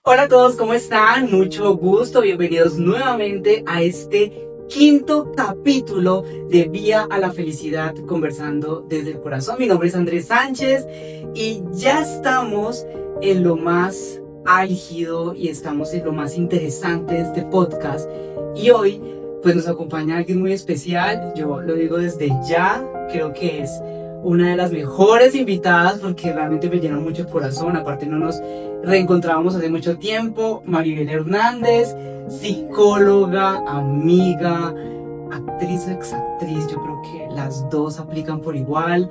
Hola a todos, ¿cómo están? Mucho gusto, bienvenidos nuevamente a este quinto capítulo de Vía a la Felicidad, conversando desde el corazón. Mi nombre es Andrés Sánchez y ya estamos en lo más álgido y estamos en lo más interesante de este podcast. Y hoy pues nos acompaña alguien muy especial, yo lo digo desde ya, creo que es una de las mejores invitadas porque realmente me llena mucho el corazón. Aparte no nos reencontrábamos hace mucho tiempo. Maribel Hernández, psicóloga, amiga, actriz o exactriz, yo creo que las dos aplican por igual,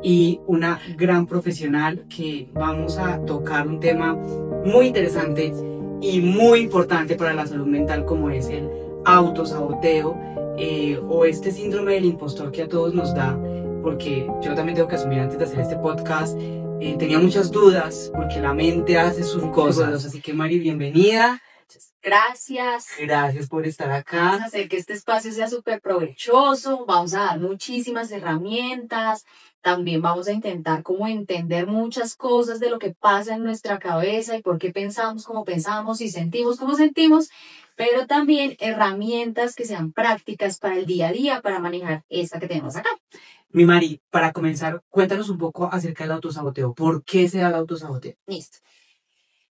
y una gran profesional que vamos a tocar un tema muy interesante y muy importante para la salud mental, como es el autosaboteo, o este síndrome del impostor que a todos nos da, porque yo también tengo que asumir antes de hacer este podcast, tenía muchas dudas porque la mente hace sus cosas. Así que Mari, bienvenida. Gracias. Gracias por estar acá. Vamos a hacer que este espacio sea súper provechoso. Vamos a dar muchísimas herramientas. También vamos a intentar como entender muchas cosas de lo que pasa en nuestra cabeza y por qué pensamos como pensamos y sentimos como sentimos, pero también herramientas que sean prácticas para el día a día para manejar esta que tenemos acá. Mi Mari, para comenzar, cuéntanos un poco acerca del autosaboteo. ¿Por qué se da el autosaboteo? Listo.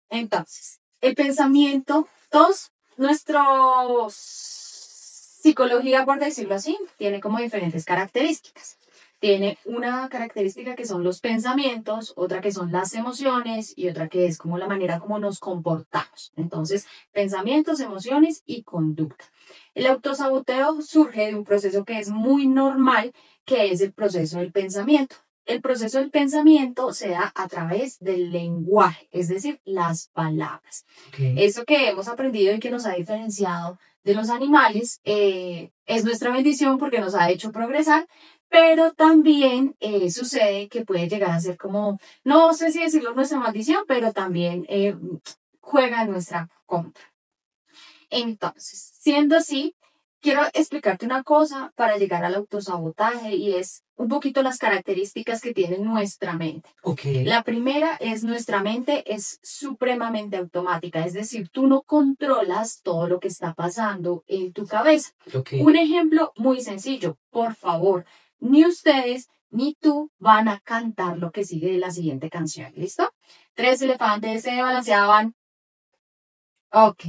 Entonces, el pensamiento, todos nuestros psicología, por decirlo así, tiene como diferentes características. Tiene una característica que son los pensamientos, otra que son las emociones y otra que es como la manera como nos comportamos. Entonces, pensamientos, emociones y conducta. El autosaboteo surge de un proceso que es muy normal, que es el proceso del pensamiento. El proceso del pensamiento se da a través del lenguaje, es decir, las palabras. Okay. Eso que hemos aprendido y que nos ha diferenciado de los animales es nuestra bendición porque nos ha hecho progresar, pero también sucede que puede llegar a ser como, no sé si decirlo nuestra maldición, pero también juega en nuestra contra. Entonces, siendo así, quiero explicarte una cosa para llegar al autosabotaje y es un poquito las características que tiene nuestra mente. Okay. La primera es nuestra mente es supremamente automática, es decir, tú no controlas todo lo que está pasando en tu cabeza. Okay. Un ejemplo muy sencillo, por favor, ni ustedes ni tú van a cantar lo que sigue de la siguiente canción, ¿listo? 3 elefantes se balanceaban. Ok.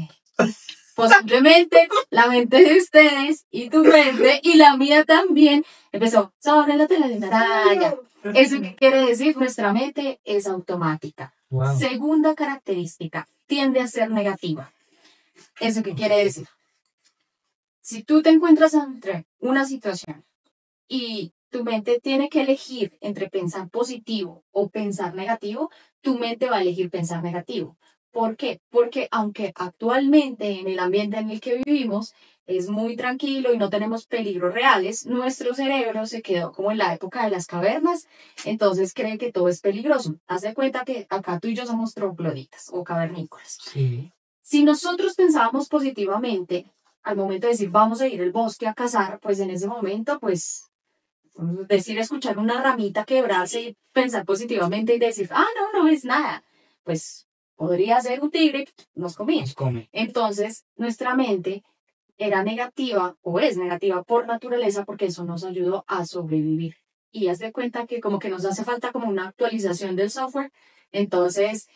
Posiblemente la mente de ustedes y tu mente y la mía también empezó sobre la tela de una araña. ¿Eso qué quiere decir? Nuestra mente es automática. Wow. Segunda característica, tiende a ser negativa. ¿Eso qué quiere decir? Si tú te encuentras entre una situación y tu mente tiene que elegir entre pensar positivo o pensar negativo, tu mente va a elegir pensar negativo. ¿Por qué? Porque aunque actualmente en el ambiente en el que vivimos es muy tranquilo y no tenemos peligros reales, nuestro cerebro se quedó como en la época de las cavernas, entonces cree que todo es peligroso. Haz de cuenta que acá tú y yo somos trogloditas o cavernícolas. Sí. Si nosotros pensábamos positivamente, al momento de decir vamos a ir al bosque a cazar, pues en ese momento, pues decir, escuchar una ramita quebrarse y pensar positivamente y decir, no es nada, pues podría ser un tigre, nos comía. Nos come. Entonces, nuestra mente era negativa o es negativa por naturaleza porque eso nos ayudó a sobrevivir. Y haz de cuenta que como que nos hace falta como una actualización del software. Entonces,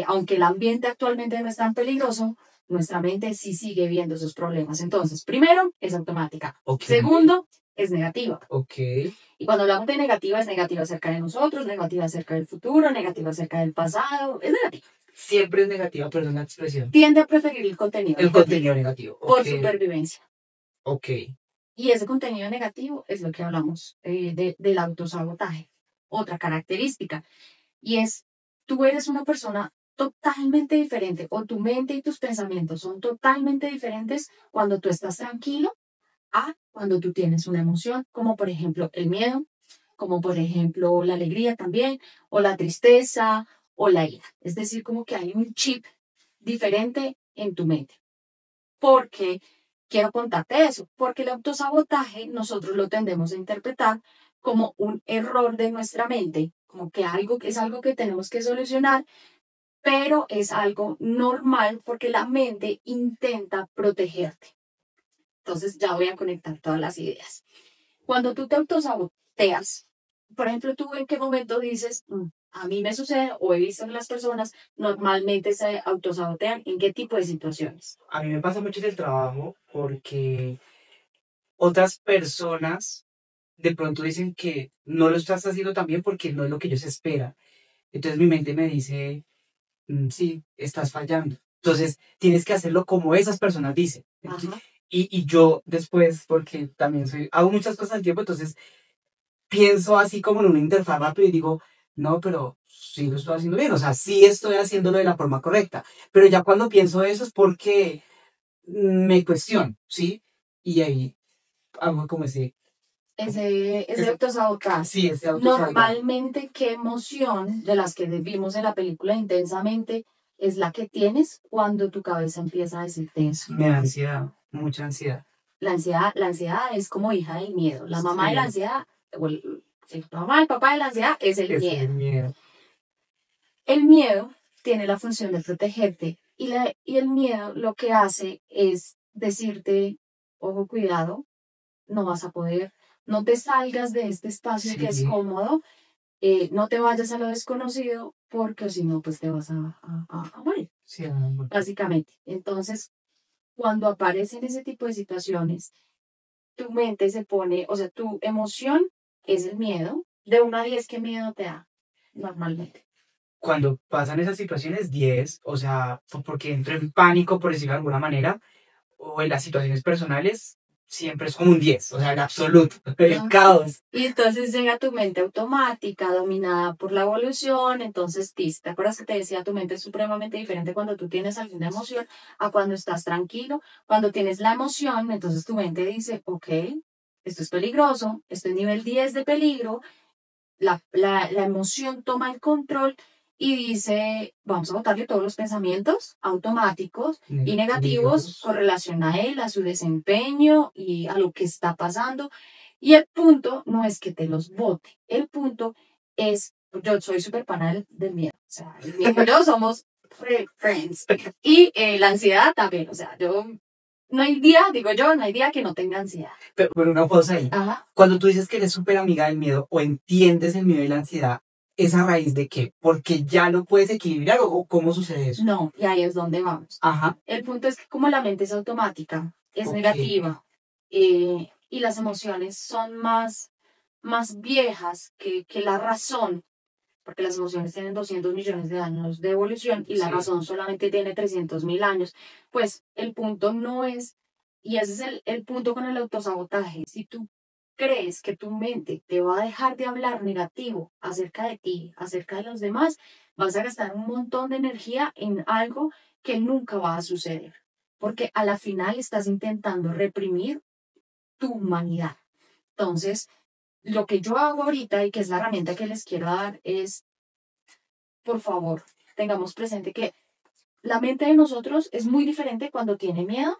aunque el ambiente actualmente no es tan peligroso, nuestra mente sí sigue viendo esos problemas. Entonces, primero, es automática. Okay. Segundo, es negativa. Okay. Y cuando hablamos de negativa, es negativa acerca de nosotros, negativa acerca del futuro, negativa acerca del pasado, es negativa. Siempre es negativa, perdón la expresión. Tiende a preferir el contenido El negativo contenido negativo. por Okay. supervivencia. Okay. Y ese contenido negativo es lo que hablamos del autosabotaje. Otra característica, y es, tú eres una persona totalmente diferente, o tu mente y tus pensamientos son totalmente diferentes cuando tú estás tranquilo a cuando tú tienes una emoción, como por ejemplo el miedo, como por ejemplo la alegría también, o la tristeza, o la ira. Es decir, como que hay un chip diferente en tu mente. Porque quiero contarte eso, porque el autosabotaje nosotros lo tendemos a interpretar como un error de nuestra mente, como que algo es algo que tenemos que solucionar, pero es algo normal porque la mente intenta protegerte. Entonces ya voy a conectar todas las ideas. Cuando tú te autosaboteas, por ejemplo, tú en qué momento dices, a mí me sucede o he visto que las personas normalmente se autosabotean, ¿en qué tipo de situaciones? A mí me pasa mucho en el trabajo porque otras personas de pronto dicen que no lo estás haciendo tan bien porque no es lo que ellos esperan. Entonces mi mente me dice, sí, estás fallando. Entonces tienes que hacerlo como esas personas dicen. Ajá. Y yo después, porque también hago muchas cosas al tiempo, entonces pienso así como en una interfaz rápido y digo, no, pero sí lo estoy haciendo bien. O sea, sí estoy haciéndolo de la forma correcta. Pero ya cuando pienso eso es porque me cuestiono, ¿sí? Y ahí hago como Ese autosabotaje. sí, ese autosabotaje. Normalmente, ¿qué emoción de las que vimos en la película Intensamente es la que tienes cuando tu cabeza empieza a decirte eso? Me da ansiedad, mucha ansiedad. La ansiedad es como hija del miedo. La mamá de la Sí, ansiedad, o el mamá, el papá de la ansiedad es el es el miedo. miedo. El miedo tiene la función de protegerte y el miedo lo que hace es decirte, ojo, cuidado, no vas a poder, no te salgas de este espacio que es Sí, cómodo, no te vayas a lo desconocido porque si no, pues te vas a morir, sí, amor. básicamente. Entonces, cuando aparecen ese tipo de situaciones, tu mente se pone, o sea, tu emoción es el miedo. De 1 a 10, ¿qué miedo te da normalmente? Cuando pasan esas situaciones, 10, o sea, porque entro en pánico, por decirlo de alguna manera, o en las situaciones personales, siempre es como un 10, o sea, el absoluto, el Ah, caos. y entonces llega tu mente automática, dominada por la evolución. Entonces, ¿te acuerdas que te decía tu mente es supremamente diferente cuando tú tienes alguna emoción a cuando estás tranquilo? Cuando tienes la emoción, entonces tu mente dice, ok, esto es peligroso, esto es nivel 10 de peligro, la emoción toma el control y dice, vamos a botarle todos los pensamientos automáticos y negativos Negativos. con relación a él, a su desempeño y a lo que está pasando. Y el punto no es que te los bote, el punto es, yo soy súper pana del miedo, o sea, el miedo y yo somos friends. Y la ansiedad también, o sea, yo, no hay día, digo yo, no hay día que no tenga ansiedad. Pero una pausa ahí. Ajá. Cuando tú dices que eres súper amiga del miedo o entiendes el miedo y la ansiedad, ¿es a raíz de qué? ¿Porque ya lo puedes equilibrar o cómo sucede eso? No, y ahí es donde vamos. Ajá, El punto es que como la mente es automática, es ok. negativa, y las emociones son más viejas que la razón, porque las emociones tienen 200 millones de años de evolución y la Sí. razón solamente tiene 300.000 años, pues el punto no es, y ese es el punto con el autosabotaje, si tú crees que tu mente te va a dejar de hablar negativo acerca de ti, acerca de los demás, vas a gastar un montón de energía en algo que nunca va a suceder, porque a la final estás intentando reprimir tu humanidad. Entonces, lo que yo hago ahorita y que es la herramienta que les quiero dar es, por favor, tengamos presente que la mente de nosotros es muy diferente cuando tiene miedo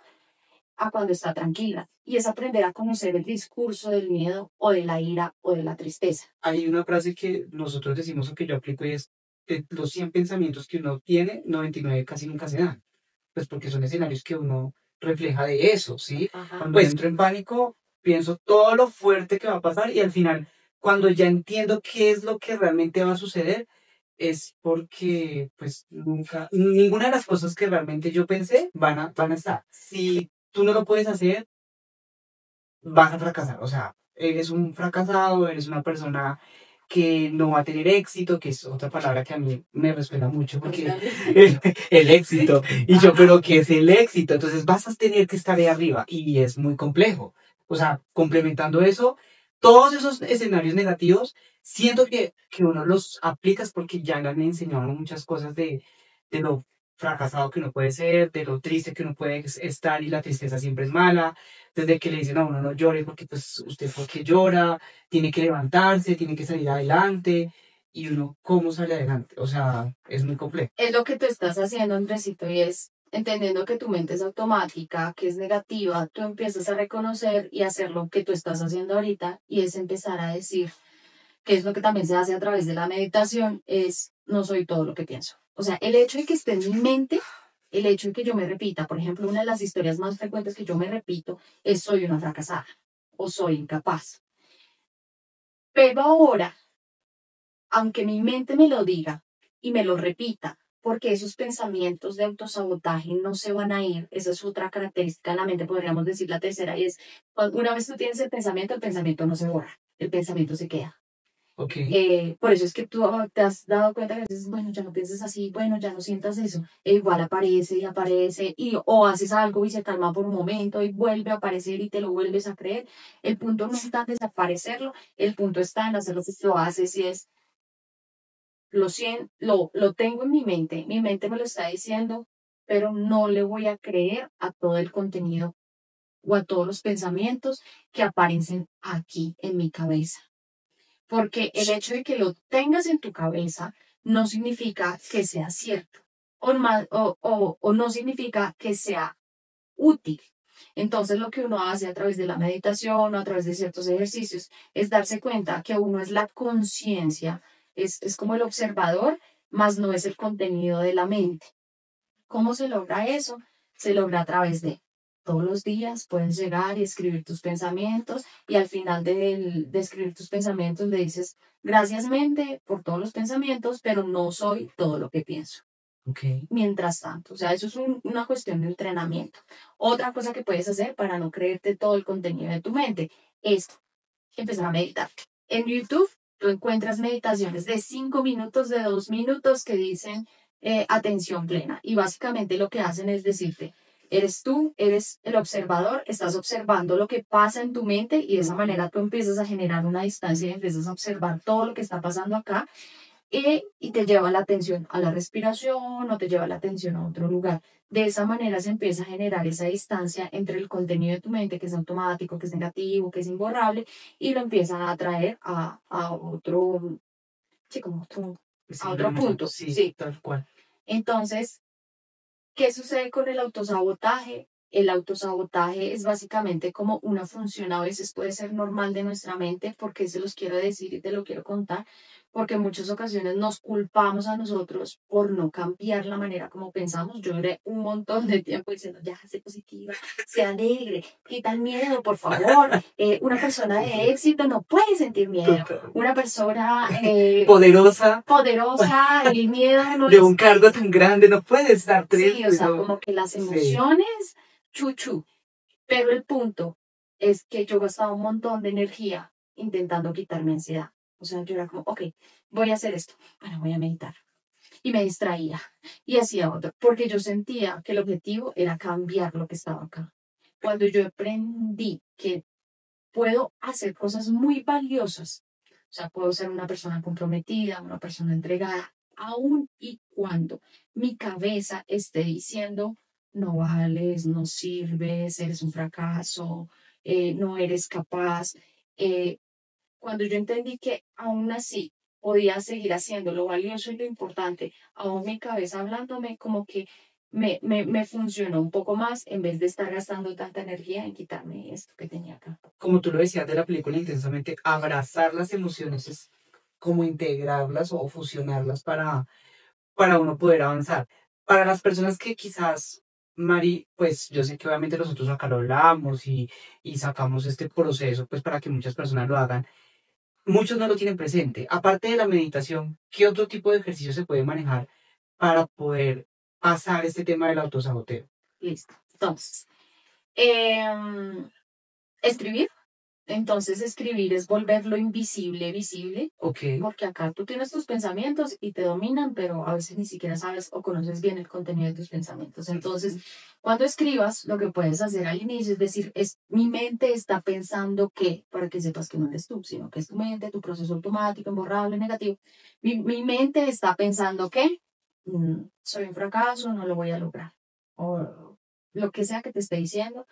a cuando está tranquila. Y es aprender a conocer el discurso del miedo o de la ira o de la tristeza. Hay una frase que nosotros decimos o que yo aplico y es, de los 100 pensamientos que uno tiene, 99 casi nunca se dan. Pues porque son escenarios que uno refleja de eso, ¿sí? Ajá. Cuando pues entro en pánico, pienso todo lo fuerte que va a pasar y al final, cuando ya entiendo qué es lo que realmente va a suceder, es porque pues nunca, ninguna de las cosas que realmente yo pensé van a estar. Si tú no lo puedes hacer, vas a fracasar. O sea, eres un fracasado, eres una persona que no va a tener éxito, que es otra palabra que a mí me resuena mucho porque el éxito. Y yo, pero ¿qué es el éxito? Entonces vas a tener que estar ahí arriba y es muy complejo. O sea, complementando eso, todos esos escenarios negativos, siento que uno los aplicas porque ya le han enseñado muchas cosas de lo fracasado que uno puede ser, de lo triste que uno puede estar y la tristeza siempre es mala, desde que le dicen a uno no llore porque pues usted porque llora, tiene que levantarse, tiene que salir adelante y uno cómo sale adelante, o sea, es muy complejo. Es lo que tú estás haciendo, Andresito, y es entendiendo que tu mente es automática, que es negativa, tú empiezas a reconocer y hacer lo que tú estás haciendo ahorita y es empezar a decir, que es lo que también se hace a través de la meditación, es no soy todo lo que pienso. O sea, el hecho de que esté en mi mente, el hecho de que yo me repita, por ejemplo, una de las historias más frecuentes que yo me repito es soy una fracasada o soy incapaz. Pero ahora, aunque mi mente me lo diga y me lo repita, porque esos pensamientos de autosabotaje no se van a ir, esa es otra característica de la mente, podríamos decir la tercera, y es, una vez tú tienes el pensamiento no se borra, el pensamiento se queda. Ok. Por eso es que tú te has dado cuenta que dices, bueno, ya no pienses así, bueno, ya no sientas eso, e igual aparece y aparece, o haces algo y se calma por un momento y vuelve a aparecer y te lo vuelves a creer. El punto no está en desaparecerlo, el punto está en hacer lo que tú haces y es, lo tengo en mi mente me lo está diciendo, pero no le voy a creer a todo el contenido o a todos los pensamientos que aparecen aquí en mi cabeza. Porque el hecho de que lo tengas en tu cabeza no significa que sea cierto o no significa que sea útil. Entonces lo que uno hace a través de la meditación o a través de ciertos ejercicios es darse cuenta que uno es la conciencia, es como el observador, más no es el contenido de la mente. ¿Cómo se logra eso? Se logra a través de todos los días puedes llegar y escribir tus pensamientos y al final de escribir tus pensamientos le dices, gracias mente por todos los pensamientos, pero no soy todo lo que pienso. Okay. Mientras tanto, o sea, eso es una cuestión de entrenamiento. Otra cosa que puedes hacer para no creerte todo el contenido de tu mente es empezar a meditar. En YouTube tú encuentras meditaciones de 5 minutos, de 2 minutos que dicen atención plena y básicamente lo que hacen es decirte, eres tú, eres el observador, estás observando lo que pasa en tu mente y de esa manera tú empiezas a generar una distancia y empiezas a observar todo lo que está pasando acá y te lleva la atención a la respiración o te lleva la atención a otro lugar. De esa manera se empieza a generar esa distancia entre el contenido de tu mente, que es automático, que es negativo, que es imborrable, y lo empiezan a traer a otro, sí, como a otro punto. Sí, Sí. tal cual. Entonces, ¿qué sucede con el autosabotaje? El autosabotaje es básicamente como una función, a veces puede ser normal de nuestra mente, porque se los quiero decir y te lo quiero contar, porque en muchas ocasiones nos culpamos a nosotros por no cambiar la manera como pensamos. Yo duré un montón de tiempo diciendo, ya, sé positiva, sé alegre, quita el miedo, por favor. Una persona de éxito no puede sentir miedo. Una persona poderosa, el miedo no de un cargo tan grande no puede estar triste. Sí, o sea, como que las emociones, chuchu. Pero el punto es que yo gastaba un montón de energía intentando quitar mi ansiedad. O sea, yo era como, ok, voy a hacer esto. Bueno, voy a meditar. Y me distraía y hacía otro, porque yo sentía que el objetivo era cambiar lo que estaba acá. Cuando yo aprendí que puedo hacer cosas muy valiosas, o sea, puedo ser una persona comprometida, una persona entregada, aun y cuando mi cabeza esté diciendo, no vales, no sirves, eres un fracaso, no eres capaz. Eh, Cuando yo entendí que aún así podía seguir haciendo lo valioso y lo importante, aún mi cabeza hablándome como que me funcionó un poco más en vez de estar gastando tanta energía en quitarme esto que tenía acá. Como tú lo decías de la película Intensamente, abrazar las emociones es como integrarlas o fusionarlas para uno poder avanzar. Para las personas que quizás, Mari, pues yo sé que obviamente nosotros acá lo hablamos y sacamos este proceso pues para que muchas personas lo hagan. Muchos no lo tienen presente. Aparte de la meditación, ¿qué otro tipo de ejercicio se puede manejar para poder pasar este tema del autosaboteo? Listo. Entonces, escribir. Entonces, escribir es volverlo invisible, visible. Ok. Porque acá tú tienes tus pensamientos y te dominan, pero a veces ni siquiera sabes o conoces bien el contenido de tus pensamientos. Entonces, cuando escribas, lo que puedes hacer al inicio es decir, mi mente está pensando que, para que sepas que no eres tú, sino que es tu mente, tu proceso automático, imborrable, negativo. Mi mente está pensando que soy un fracaso, no lo voy a lograr. O lo que sea que te esté diciendo.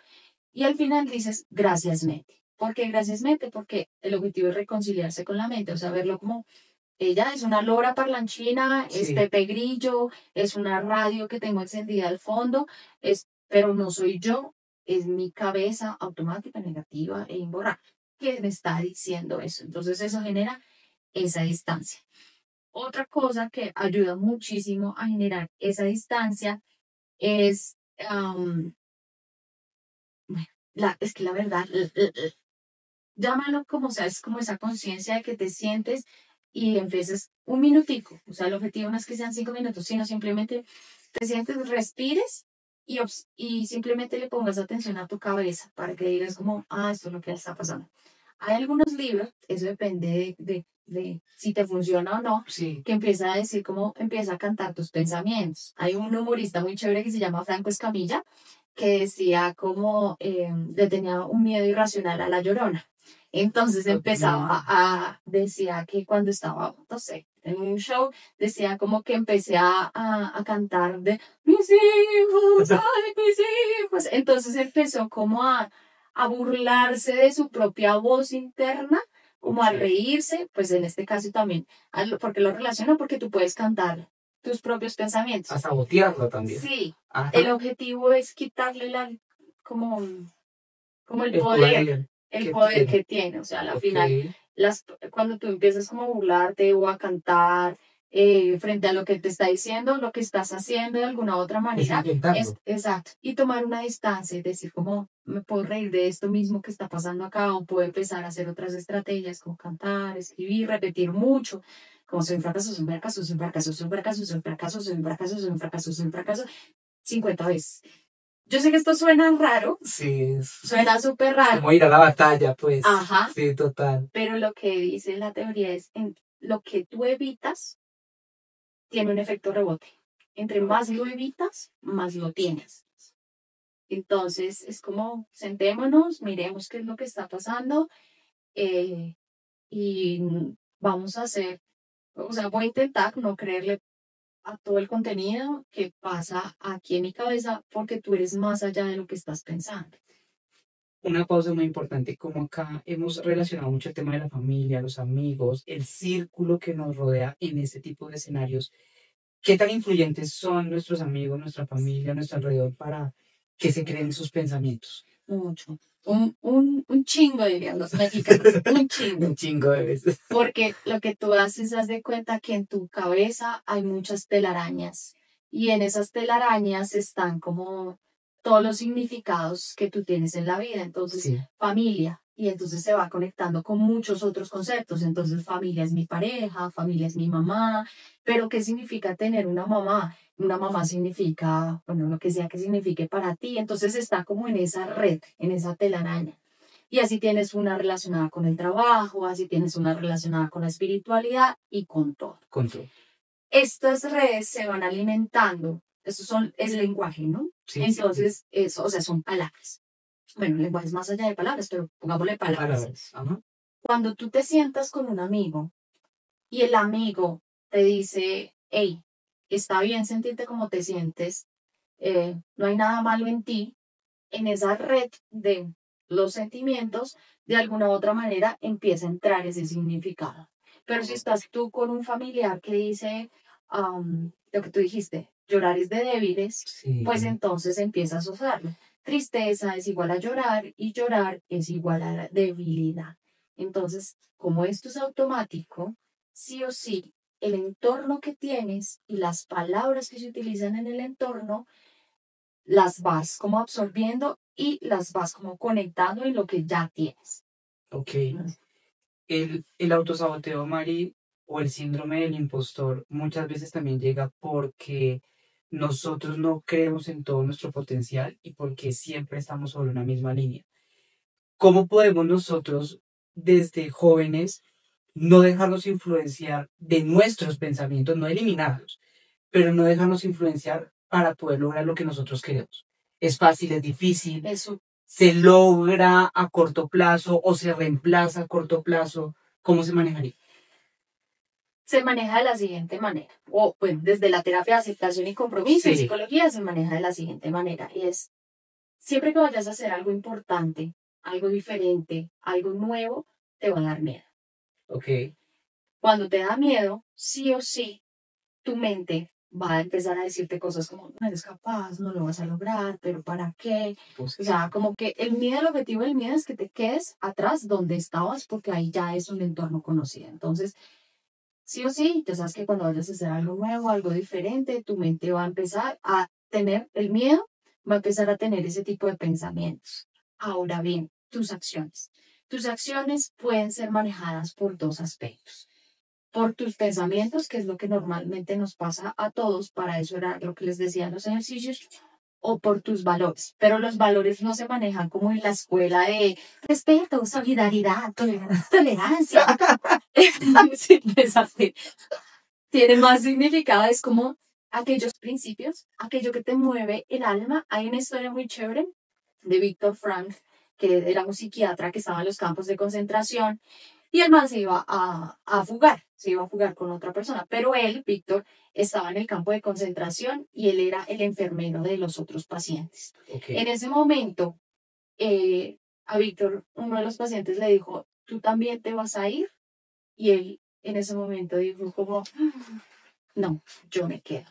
Y al final dices, gracias mente. ¿Por qué gracias mente? Porque el objetivo es reconciliarse con la mente, o sea, verlo como ella es una lora parlanchina, es Pepe Grillo, es una radio que tengo encendida al fondo, pero no soy yo, es mi cabeza automática, negativa e imborrable que me está diciendo eso. Entonces eso genera esa distancia. Otra cosa que ayuda muchísimo a generar esa distancia es, bueno, es que la verdad, llámalo como sea, es como esa conciencia de que te sientes y empieces un minutico. O sea, el objetivo no es que sean 5 minutos, sino simplemente te sientes, respires y simplemente le pongas atención a tu cabeza para que digas como, esto es lo que está pasando. Hay algunos libros, eso depende de si te funciona o no, Sí. que empieza a decir cómo empieza a cantar tus pensamientos. Hay un humorista muy chévere que se llama Franco Escamilla, que decía como le tenía un miedo irracional a la Llorona. Entonces empezaba decía que cuando estaba, no sé, en un show, decía como que empecé a cantar de mis hijos, ay, mis hijos. Entonces empezó como a burlarse de su propia voz interna, como a reírse, pues en este caso también, porque lo relaciona porque tú puedes cantar tus propios pensamientos. A sabotearlo también. Sí, Ajá. el objetivo es quitarle como el El poder, poder que tiene. O sea, al Ok. final, cuando tú empiezas como a burlarte o a cantar frente a lo que te está diciendo, lo que estás haciendo de alguna u otra Es manera, intentarlo. exacto. Y tomar una distancia y decir como, me puedo reír de esto mismo que está pasando acá, o puedo empezar a hacer otras estrategias como cantar, escribir, repetir mucho. Como soy un fracaso, soy un fracaso, soy un fracaso, soy un fracaso, soy un fracaso, soy un fracaso, soy un fracaso, soy un fracaso, 50 veces. Yo sé que esto suena raro, Sí. suena súper raro. Como ir a la batalla, pues. Ajá. Sí, total. Pero lo que dice la teoría es, lo que tú evitas tiene un efecto rebote. Entre más lo evitas, más lo tienes. Entonces, es como, sentémonos, miremos qué es lo que está pasando eh, y vamos a hacer, o sea, voy a intentar no creerle a todo el contenido que pasa aquí en mi cabeza porque tú eres más allá de lo que estás pensando. Una pausa muy importante, como acá hemos relacionado mucho el tema de la familia, los amigos, el círculo que nos rodea en este tipo de escenarios. ¿Qué tan influyentes son nuestros amigos, nuestra familia, nuestro alrededor para que se creen sus pensamientos? Mucho. Un chingo, dirían los mexicanos. Un chingo. Un chingo de veces. Porque lo que tú haces, haz de cuenta que en tu cabeza hay muchas telarañas. Y en esas telarañas están como todos los significados que tú tienes en la vida. Entonces, Sí. familia. Y entonces se va conectando con muchos otros conceptos. Entonces, familia es mi pareja, familia es mi mamá. Pero, ¿qué significa tener una mamá? Una mamá significa, bueno, lo que sea que signifique para ti. Entonces está como en esa red, en esa telaraña. Y así tienes una relacionada con el trabajo, así tienes una relacionada con la espiritualidad y con todo. Control. Estas redes se van alimentando. Es lenguaje, ¿no? Sí, Entonces, eso, o sea, son palabras. Bueno, el lenguaje es más allá de palabras, pero pongámosle palabras. Ajá. Cuando tú te sientas con un amigo y el amigo te dice, hey, está bien sentirte como te sientes, no hay nada malo en ti, en esa red de los sentimientos, de alguna u otra manera empieza a entrar ese significado. Pero si estás tú con un familiar que dice lo que tú dijiste, llorar es de débiles, Sí. pues entonces empiezas a usarlo. Tristeza es igual a llorar y llorar es igual a la debilidad. Entonces, como esto es automático, sí o sí, el entorno que tienes y las palabras que se utilizan en el entorno las vas como absorbiendo y las vas como conectando en lo que ya tienes. Ok. El autosaboteo, Mari, o el síndrome del impostor muchas veces también llega porque nosotros no creemos en todo nuestro potencial y porque siempre estamos sobre una misma línea. ¿Cómo podemos nosotros, desde jóvenes, no dejarnos influenciar de nuestros pensamientos, no eliminarlos, pero no dejarnos influenciar para poder lograr lo que nosotros queremos? Es fácil, es difícil, Eso se logra a corto plazo o se reemplaza a corto plazo. ¿Cómo se manejaría? se maneja de la siguiente manera, o bueno, desde la terapia de aceptación y compromiso en Sí. psicología se maneja de la siguiente manera, y es, siempre que vayas a hacer algo importante, algo diferente, algo nuevo, te va a dar miedo. Ok. Cuando te da miedo, sí o sí, tu mente va a empezar a decirte cosas como, no eres capaz, no lo vas a lograr, pero ¿para qué? Pues, O sea, como que el objetivo del miedo es que te quedes atrás donde estabas porque ahí ya es un entorno conocido. Entonces, sí o sí, tú sabes que cuando vayas a hacer algo nuevo, algo diferente, tu mente va a empezar a tener el miedo, va a empezar a tener ese tipo de pensamientos. Ahora bien, tus acciones. Tus acciones pueden ser manejadas por dos aspectos. Por tus pensamientos, que es lo que normalmente nos pasa a todos, para eso era lo que les decía en los ejercicios, o por tus valores. Pero los valores no se manejan como en la escuela de respeto, solidaridad, tolerancia. Sí, no es así. Tiene más significado, es como aquellos principios, aquello que te mueve el alma. Hay una historia muy chévere de Víctor Frank, que era un psiquiatra que estaba en los campos de concentración y el man se iba a fugar, se iba a fugar con otra persona, pero él, Víctor, estaba en el campo de concentración y él era el enfermero de los otros pacientes. Okay. En ese momento, a Víctor, uno de los pacientes le dijo, ¿tú también te vas a ir? Y él en ese momento dijo como, no, yo me quedo.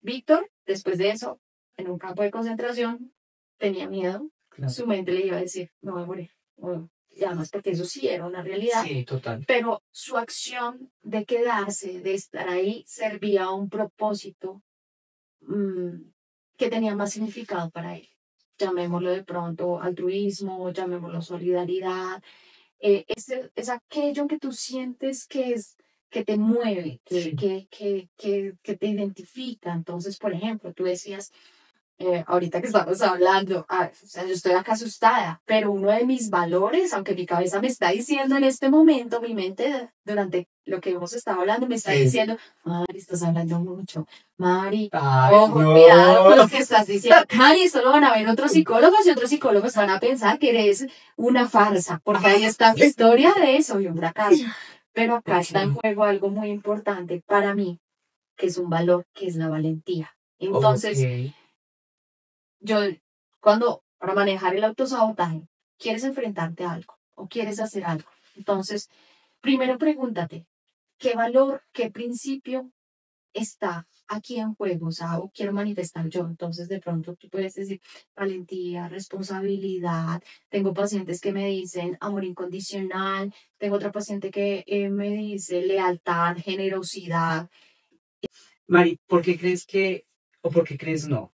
Víctor, después de eso, en un campo de concentración, tenía miedo. Claro. Su mente le iba a decir, no voy a morir. Y además porque eso sí era una realidad. Sí, total. Pero su acción de quedarse, de estar ahí, servía a un propósito que tenía más significado para él. Llamémoslo de pronto altruismo, llamémoslo solidaridad. Es aquello que tú sientes que te mueve, Sí. que te identifica. Entonces, por ejemplo, tú decías, ahorita que estamos hablando, o sea, yo estoy acá asustada, pero uno de mis valores, aunque mi cabeza me está diciendo en este momento, mi mente durante lo que hemos estado hablando me está diciendo, Mari, estás hablando mucho, Mari, ojo, cuidado con lo que estás diciendo, Mari, esto lo van a ver otros psicólogos y otros psicólogos van a pensar que eres una farsa, porque ahí está la historia de eso y un fracaso. Pero acá está en juego algo muy importante para mí, que es un valor, que es la valentía. Entonces, yo, para manejar el autosabotaje, quieres enfrentarte a algo o quieres hacer algo. Entonces, primero pregúntate, ¿qué valor, qué principio está aquí en juego? O sea, o quiero manifestar yo. Entonces, de pronto tú puedes decir valentía, responsabilidad. Tengo pacientes que me dicen amor incondicional. Tengo otra paciente que me dice lealtad, generosidad. Mari, ¿por qué crees o por qué crees no?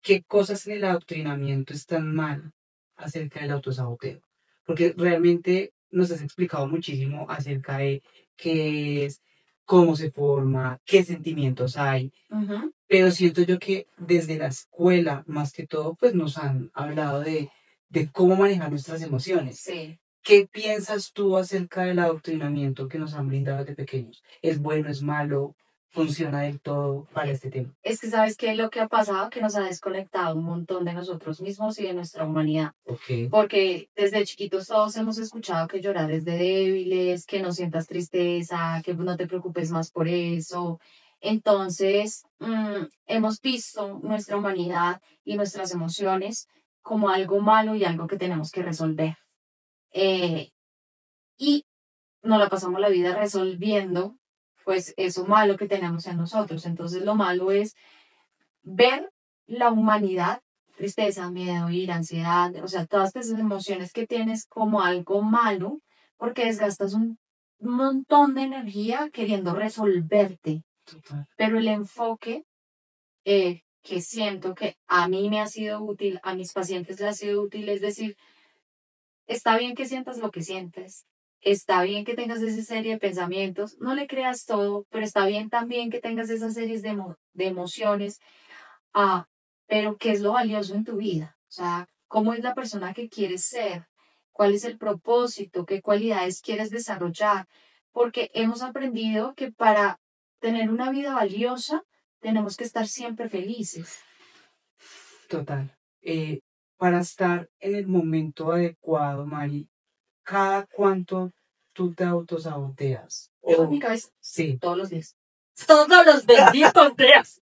¿Qué cosas en el adoctrinamiento están mal acerca del autosaboteo? Porque realmente nos has explicado muchísimo acerca de qué es, cómo se forma, qué sentimientos hay, pero siento yo que desde la escuela, más que todo, pues nos han hablado de cómo manejar nuestras emociones. Sí. ¿Qué piensas tú acerca del adoctrinamiento que nos han brindado desde pequeños? ¿Es bueno, es malo? ¿Funciona del todo para este tema? Es que sabes que lo que ha pasado, que nos ha desconectado un montón de nosotros mismos y de nuestra humanidad. Okay. Porque desde chiquitos todos hemos escuchado que llorar es de débiles, que no sientas tristeza, que no te preocupes más por eso. Entonces, hemos visto nuestra humanidad y nuestras emociones como algo malo y algo que tenemos que resolver. Y nos la pasamos la vida resolviendo, pues, eso malo que tenemos en nosotros. Entonces, lo malo es ver la humanidad, tristeza, miedo, ira, ansiedad, o sea, todas esas emociones que tienes como algo malo, porque desgastas un montón de energía queriendo resolverte. Total. Pero el enfoque que siento que a mí me ha sido útil, a mis pacientes les ha sido útil, es decir, está bien que sientas lo que sientes. Está bien que tengas esa serie de pensamientos, no le creas todo, pero está bien también que tengas esas series de emociones. Pero ¿qué es lo valioso en tu vida? O sea, ¿cómo es la persona que quieres ser? ¿Cuál es el propósito? ¿Qué cualidades quieres desarrollar? Porque hemos aprendido que para tener una vida valiosa tenemos que estar siempre felices. Total. Para estar en el momento adecuado, Mari, ¿cada cuánto tú te autosaboteas? Yo en mi cabeza, Sí. todos los días. Todos los benditos días.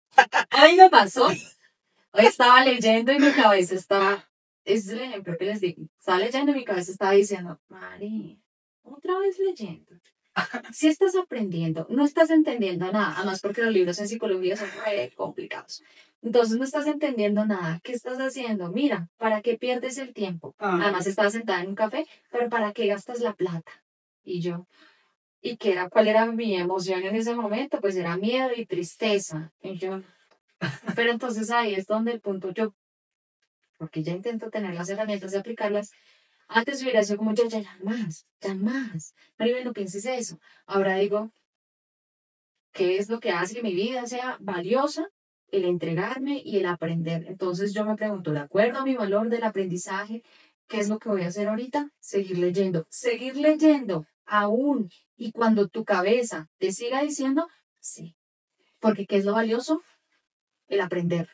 Hoy me pasó. Hoy estaba leyendo y mi cabeza estaba, es el ejemplo que les digo, estaba leyendo y mi cabeza estaba diciendo, Mari, otra vez leyendo. Si estás aprendiendo, no estás entendiendo nada, además porque los libros en psicología son muy complicados. Entonces no estás entendiendo nada. ¿Qué estás haciendo? Mira, ¿para qué pierdes el tiempo? Además estaba sentada en un café, pero ¿para qué gastas la plata? Y ¿Y cuál era mi emoción en ese momento? Pues era miedo y tristeza. Y yo, pero entonces ahí es donde el punto yo, porque ya intento tener las herramientas de aplicarlas. Antes hubiera sido como, ya más, ya más. Maribel, no pienses eso. Ahora digo, ¿qué es lo que hace que mi vida sea valiosa? El entregarme y el aprender. Entonces yo me pregunto, de acuerdo a mi valor del aprendizaje, ¿qué es lo que voy a hacer ahorita? Seguir leyendo aún. Y cuando tu cabeza te siga diciendo, sí, porque ¿qué es lo valioso? El aprender.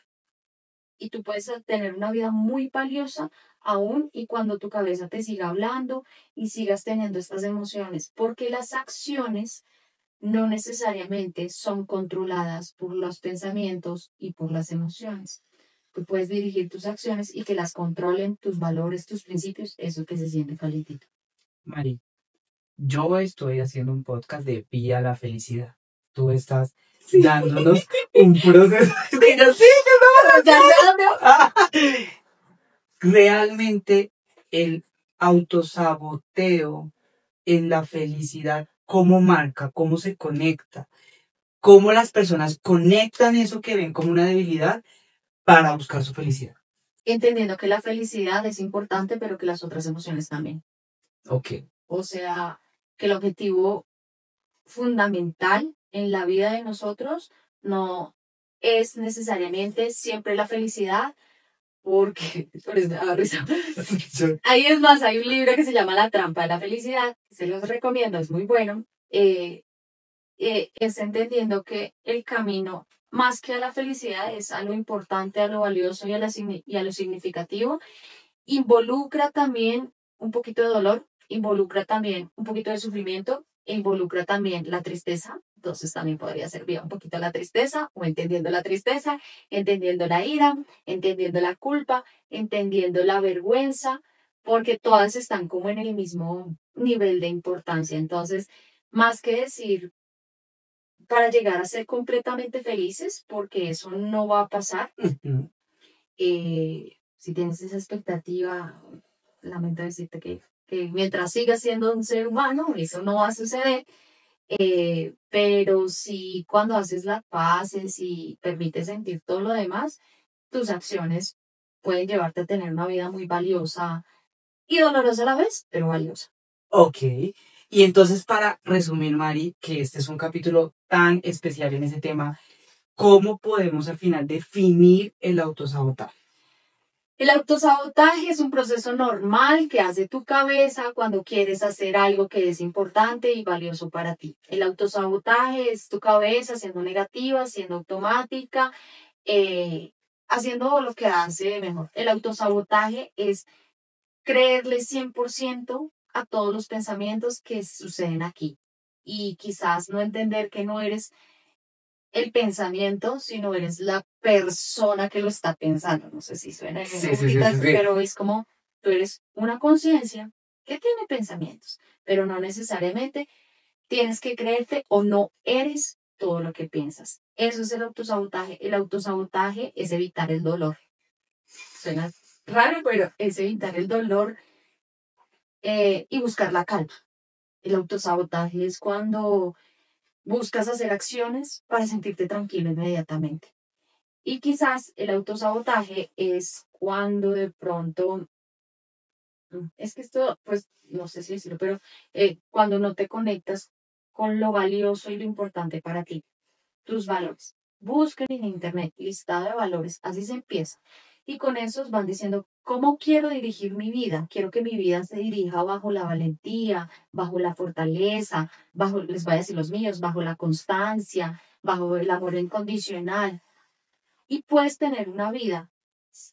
Y tú puedes tener una vida muy valiosa aún y cuando tu cabeza te siga hablando y sigas teniendo estas emociones, porque las acciones no necesariamente son controladas por los pensamientos y por las emociones. Tú puedes dirigir tus acciones y que las controlen tus valores, tus principios, eso que se siente calentito. Mari, yo estoy haciendo un podcast de Vía a la Felicidad. Tú estás dándonos un proceso. Es que yo sí, realmente el autosaboteo en la felicidad, cómo marca, cómo se conecta, cómo las personas conectan eso que ven como una debilidad para buscar su felicidad. Entendiendo que la felicidad es importante, pero que las otras emociones también. Ok. O sea, que el objetivo fundamental en la vida de nosotros no es necesariamente siempre la felicidad, porque por eso me da risa. Ahí es más, hay un libro que se llama La trampa de la felicidad, que se los recomiendo, es muy bueno. Es entendiendo que el camino, más que a la felicidad, es a lo importante, a lo valioso y a lo significativo. Involucra también un poquito de dolor, involucra también un poquito de sufrimiento, e involucra también la tristeza. Entonces también podría servir un poquito la tristeza o entendiendo la tristeza, entendiendo la ira, entendiendo la culpa, entendiendo la vergüenza, porque todas están como en el mismo nivel de importancia. Entonces, más que decir para llegar a ser completamente felices, porque eso no va a pasar, si tienes esa expectativa, lamento decirte que mientras sigas siendo un ser humano, eso no va a suceder. Pero si cuando haces las paces y permites sentir todo lo demás, tus acciones pueden llevarte a tener una vida muy valiosa y dolorosa a la vez, pero valiosa. Ok. Y entonces, para resumir, Mari, que este es un capítulo tan especial en ese tema, ¿cómo podemos al final definir el autosabotaje? El autosabotaje es un proceso normal que hace tu cabeza cuando quieres hacer algo que es importante y valioso para ti. El autosabotaje es tu cabeza siendo negativa, siendo automática, haciendo lo que hace mejor. El autosabotaje es creerle 100% a todos los pensamientos que suceden aquí y quizás no entender que no eres el pensamiento, sino eres la persona que lo está pensando. No sé si suena Sí. pero es como tú eres una conciencia que tiene pensamientos, pero no necesariamente tienes que creerte o no eres todo lo que piensas. Eso es el autosabotaje. El autosabotaje es evitar el dolor. Suena raro, pero es evitar el dolor y buscar la calma. El autosabotaje es cuando buscas hacer acciones para sentirte tranquilo inmediatamente. Y quizás el autosabotaje es cuando de pronto, es que esto, pues, no sé si decirlo, pero cuando no te conectas con lo valioso y lo importante para ti, tus valores. Busquen en internet listado de valores, así se empieza. Y con esos van diciendo, ¿cómo quiero dirigir mi vida? Quiero que mi vida se dirija bajo la valentía, bajo la fortaleza, bajo, les voy a decir los míos, bajo la constancia, bajo el amor incondicional. Y puedes tener una vida,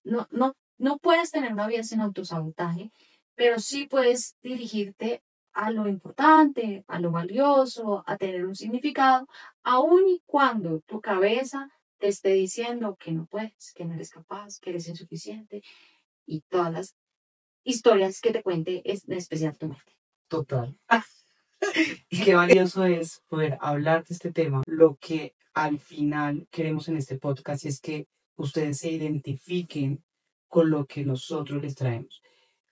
no puedes tener una vida sin autosabotaje, pero sí puedes dirigirte a lo importante, a lo valioso, a tener un significado, aun y cuando tu cabeza te esté diciendo que no puedes, que no eres capaz, que eres insuficiente y todas las historias que te cuente, es en especial tu mente. Total. Y qué valioso es poder hablar de este tema. Lo que al final queremos en este podcast es que ustedes se identifiquen con lo que nosotros les traemos.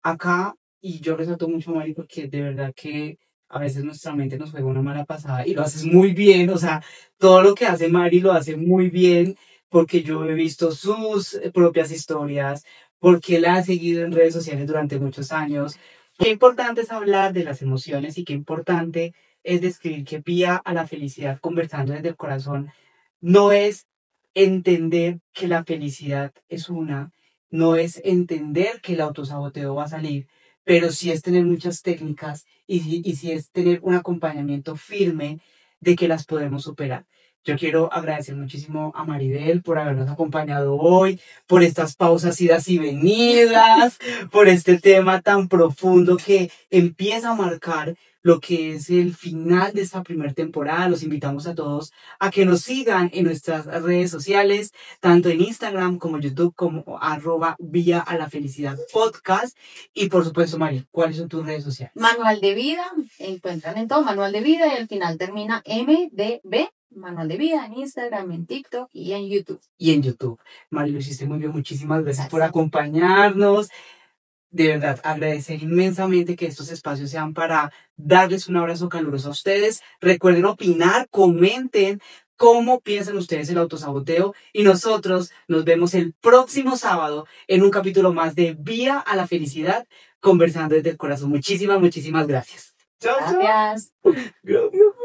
Acá, y yo resalto mucho, Mari, porque de verdad que a veces nuestra mente nos juega una mala pasada y lo haces muy bien, o sea, todo lo que hace Mari lo hace muy bien porque yo he visto sus propias historias, porque la he seguido en redes sociales durante muchos años. Qué importante es hablar de las emociones y qué importante es describir que vía a la felicidad conversando desde el corazón no es entender que la felicidad es una, no es entender que el autosaboteo va a salir, pero sí es tener muchas técnicas y sí es tener un acompañamiento firme de que las podemos superar. Yo quiero agradecer muchísimo a Maribel por habernos acompañado hoy, por estas pausas, idas y venidas, por este tema tan profundo que empieza a marcar lo que es el final de esta primera temporada. Los invitamos a todos a que nos sigan en nuestras redes sociales, tanto en Instagram como YouTube, como @vía a la felicidad podcast. Y por supuesto, Mari, ¿cuáles son tus redes sociales? Manual de Vida, encuentran en todo Manual de Vida y al final termina MDB, Manual de Vida en Instagram, en TikTok y en YouTube. Y en YouTube. Mari, lo hiciste muy bien. Muchísimas gracias por acompañarnos. De verdad, agradecer inmensamente que estos espacios sean para darles un abrazo caluroso a ustedes. Recuerden opinar, comenten cómo piensan ustedes el autosaboteo y nosotros nos vemos el próximo sábado en un capítulo más de Vía a la Felicidad, conversando desde el corazón. Muchísimas, muchísimas gracias. Chao, gracias. Chao. Gracias.